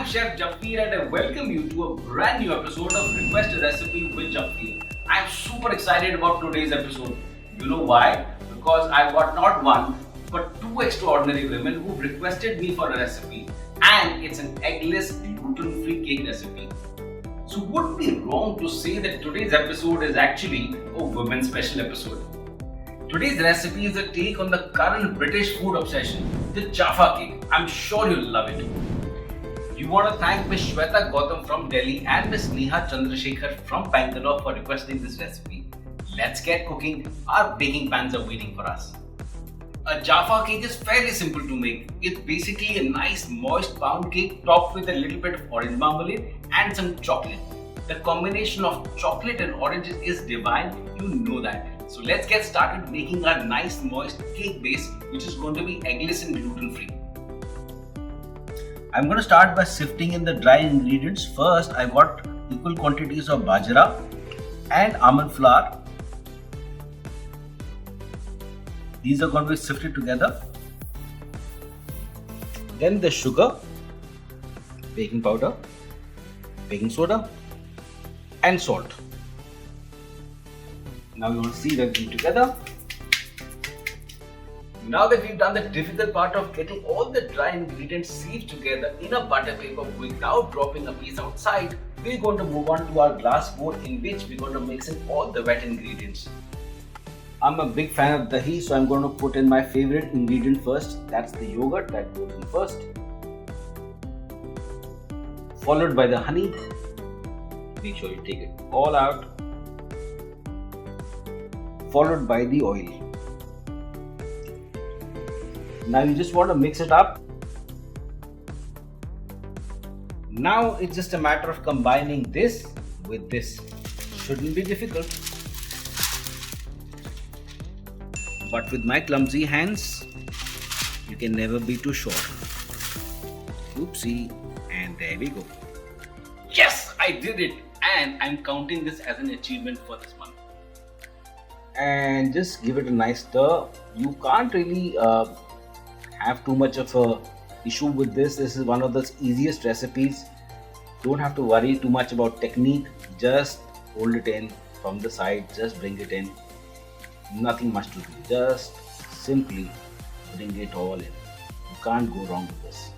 I'm Chef Jaffir and I welcome you to a brand new episode of Request a Recipe with Jaffir. I'm super excited about today's episode. You know why? Because I've got not one but two extraordinary women who requested me for a recipe, and it's an eggless, gluten-free cake recipe. So would it be wrong to say that today's episode is actually a women's special episode? Today's recipe is a take on the current British food obsession, the Jaffa cake. I'm sure you'll love it. We want to thank Ms. Shweta Gautam from Delhi and Ms. Neha Chandrasekhar from Bangalore for requesting this recipe. Let's get cooking. Our baking pans are waiting for us. A Jaffa cake is fairly simple to make. It's basically a nice moist pound cake topped with a little bit of orange marmalade and some chocolate. The combination of chocolate and oranges is divine, you know that. So let's get started making our nice moist cake base, which is going to be eggless and gluten free. I'm going to start by sifting in the dry ingredients. First, I got equal quantities of bajra and almond flour. These are going to be sifted together. Then the sugar, baking powder, baking soda and salt. Now we want to sieve everything together. Now that we've done the difficult part of getting all the dry ingredients sieved together in a butter paper without dropping a piece outside, we're going to move on to our glass bowl in which we're going to mix in all the wet ingredients. I'm a big fan of dahi, so I'm going to put in my favorite ingredient first. That's the yogurt that goes in first. Followed by the honey. Make sure you take it all out. Followed by the oil. Now you just want to mix it up. Now it's just a matter of combining this with this. Shouldn't be difficult. But with my clumsy hands, you can never be too sure. Oopsie, and there we go. Yes, I did it, and I'm counting this as an achievement for this month. And just give it a nice stir. You can't really have too much of a issue with this. This is one of the easiest recipes. Don't have to worry too much about technique. Just hold it in from the side. Just bring it in. Nothing much to do. Just simply bring it all in. You can't go wrong with this.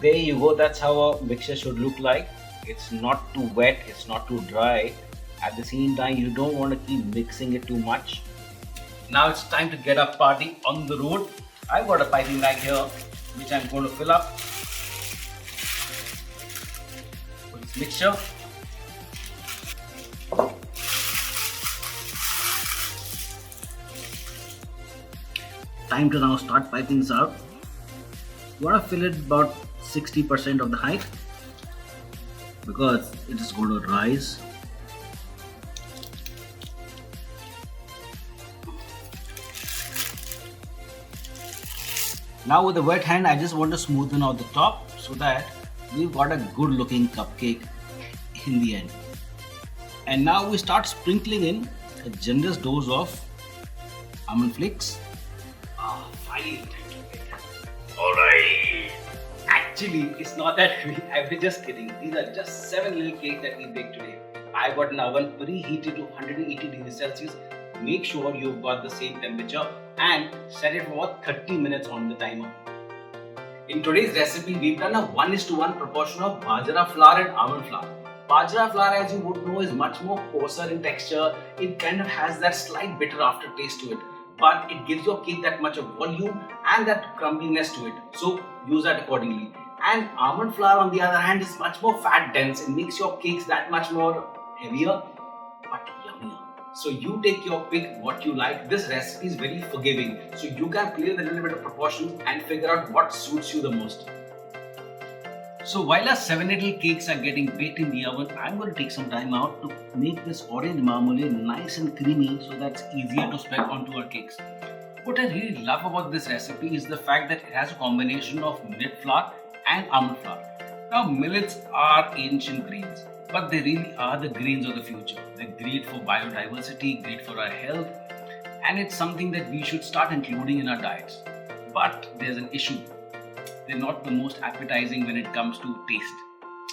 There you go. That's how a mixture should look like. It's not too wet. It's not too dry. At the same time, you don't want to keep mixing it too much. Now it's time to get our party on the road. I've got a piping bag here, which I'm going to fill up with this mixture. Time to now start piping this out. You want to fill it about 60% of the height because it is going to rise. Now with the wet hand, I just want to smoothen out the top so that we've got a good looking cupcake in the end. And now we start sprinkling in a generous dose of almond flakes. Fine. Alright. Actually, it's not that heavy. I was just kidding. These are just 7 little cakes that we baked today. I got an oven preheated to 180 degrees Celsius. Make sure you've got the same temperature and set it for 30 minutes on the timer. In today's recipe, we've done a 1:1 proportion of bajra flour and almond flour. Bajra flour, as you would know, is much more coarser in texture. It kind of has that slight bitter aftertaste to it, but it gives your cake that much of volume and that crumbliness to it. So use that accordingly. And almond flour, on the other hand, is much more fat dense. It makes your cakes that much more heavier, but yummier. So you take your pick what you like. This recipe is very forgiving. So you can play with a little bit of proportions and figure out what suits you the most. So while our 7 little cakes are getting baked in the oven, I'm going to take some time out to make this orange marmalade nice and creamy so that's easier to spread onto our cakes. What I really love about this recipe is the fact that it has a combination of millet flour and almond flour. Now millets are ancient grains, but they really are the grains of the future. They're great for biodiversity, great for our health, and it's something that we should start including in our diets. But there's an issue. they're not the most appetizing when it comes to taste.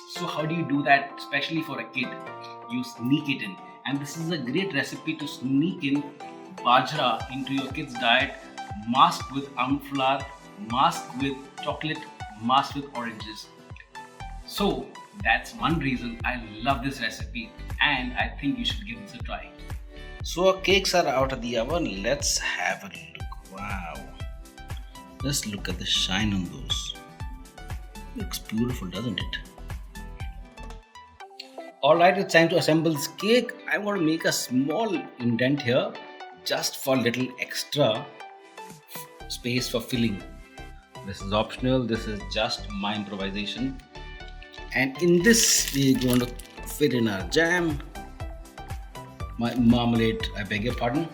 So how do you do that, especially for a kid? You sneak it in, and this is a great recipe to sneak in bajra into your kid's diet, masked with almond flour, masked with chocolate, masked with oranges. So that's one reason I love this recipe, and I think you should give this a try. So our cakes are out of the oven. Let's have a look. Wow. Just look at the shine on those. Looks beautiful, doesn't it? Alright, it's time to assemble this cake. I want to make a small indent here just for little extra space for filling. This is optional, this is just my improvisation. And in this, we're going to fit in our jam, my marmalade, I beg your pardon.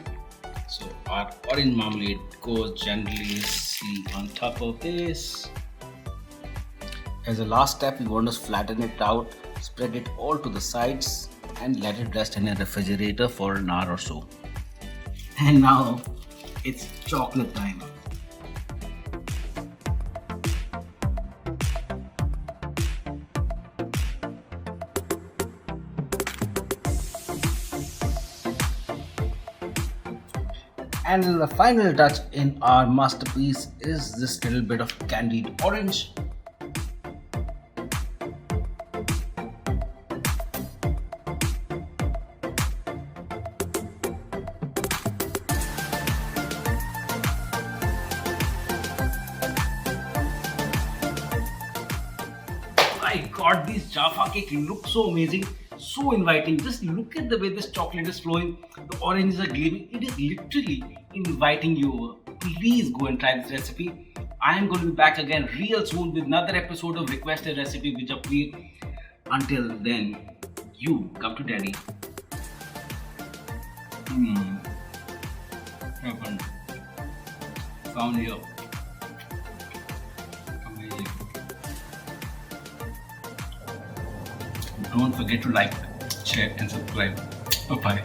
So our orange marmalade goes generously on top of this. As a last step, we want to flatten it out, spread it all to the sides, and let it rest in a refrigerator for an hour or so. And now it's chocolate time. And the final touch in our masterpiece is this little bit of candied orange. My god, these Jaffa cake look so amazing, so inviting. Just look at the way this chocolate is flowing, the oranges are gleaming. It is literally inviting you over. Please go and try this recipe. I am going to be back again real soon with another episode of Requested Recipe with Japneet. Until then, you come to daddy. Heaven. Found here. Amazing. Don't forget to like, share and subscribe. Bye bye.